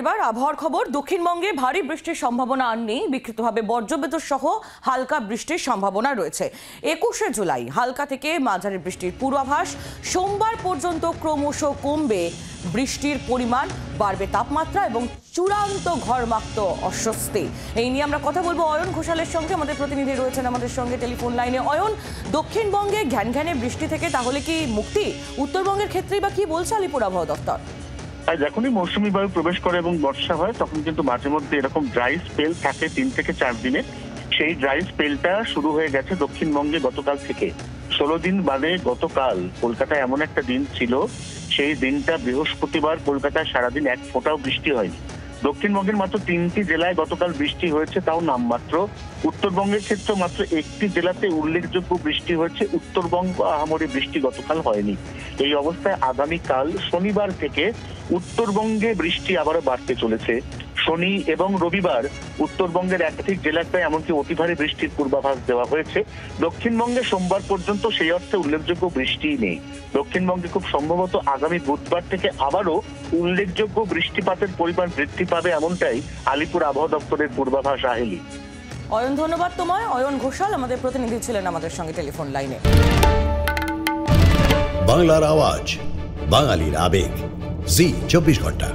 এবার আবহাওয়ার খবর। দক্ষিণবঙ্গে ভারী বৃষ্টির সম্ভাবনা আর নেই, বিক্ষিপ্তভাবে বজ্রবিদ্যুৎ সহ হালকা বৃষ্টির সম্ভাবনা রয়েছে। 21শে জুলাই হালকা থেকে মাঝারি বৃষ্টির পূর্বাভাস। সোমবার পর্যন্ত ক্রমশ কমবে বৃষ্টির পরিমাণ, বাড়বে তাপমাত্রা এবং চূড়ান্ত ঘরমাক্ত অস্বস্তি। এই নিয়ে আমরা কথা বলবো অয়ন ঘোষালের সঙ্গে। আমাদের প্রতিনিধি রয়েছেন আমাদের সঙ্গে টেলিফোন লাইনে। অয়ন, দক্ষিণবঙ্গে ঘ্যানঘ্যানে বৃষ্টি থেকে তাহলে কি মুক্তি? উত্তরবঙ্গের ক্ষেত্রেই বা কি বলছে আলিপুর আবহাওয়া দপ্তর? যখনই মৌসুমী বায়ু প্রবেশ করে এবং বর্ষা হয় তখন কিন্তু মাঝে মধ্যে এরকম ড্রাই স্পেল থাকে 3 থেকে 4 দিনে। সেই ড্রাই স্পেলটা শুরু হয়ে গেছে দক্ষিণবঙ্গে গতকাল থেকে। 16 দিন বাদে গতকাল কলকাতায় এমন একটা দিন ছিল, সেই দিনটা বৃহস্পতিবার। কলকাতায় সারাদিন এক ফোঁটাও বৃষ্টি হয়নি। দক্ষিণবঙ্গের মাত্র 3টি জেলায় গতকাল বৃষ্টি হয়েছে, তাও নামমাত্র। উত্তরবঙ্গের ক্ষেত্রে মাত্র একটি জেলাতে উল্লেখযোগ্য বৃষ্টি হয়েছে। উত্তরবঙ্গ আহামরি বৃষ্টি গতকাল হয়নি। এই অবস্থায় আগামীকাল শনিবার থেকে উত্তরবঙ্গে বৃষ্টি আবারও বাড়তে চলেছে। শনি এবং রবিবার উত্তরবঙ্গের একাধিক জেলাতে এমনকি অতি ভারী বৃষ্টির পূর্বাভাস দেওয়া হয়েছে। দক্ষিণবঙ্গে সোমবার পর্যন্ত সেই অর্থে উল্লেখযোগ্য বৃষ্টিই নেই। দক্ষিণবঙ্গে খুব সম্ভবত আগামী বুধবার থেকে আবারও উল্লেখযোগ্য বৃষ্টিপাতের পরিমাণ বৃদ্ধি পাবে, এমনটাই আলিপুর আবহাওয়া দপ্তরের পূর্বাভাস। আহেলি, অয়ন, ধন্যবাদ তোমায়। অয়ন ঘোষাল আমাদের প্রতিনিধি ছিলেন আমাদের সঙ্গে টেলিফোন লাইনে। বাংলার আওয়াজ, বাঙালির আবেগ, জি 24 ঘন্টা।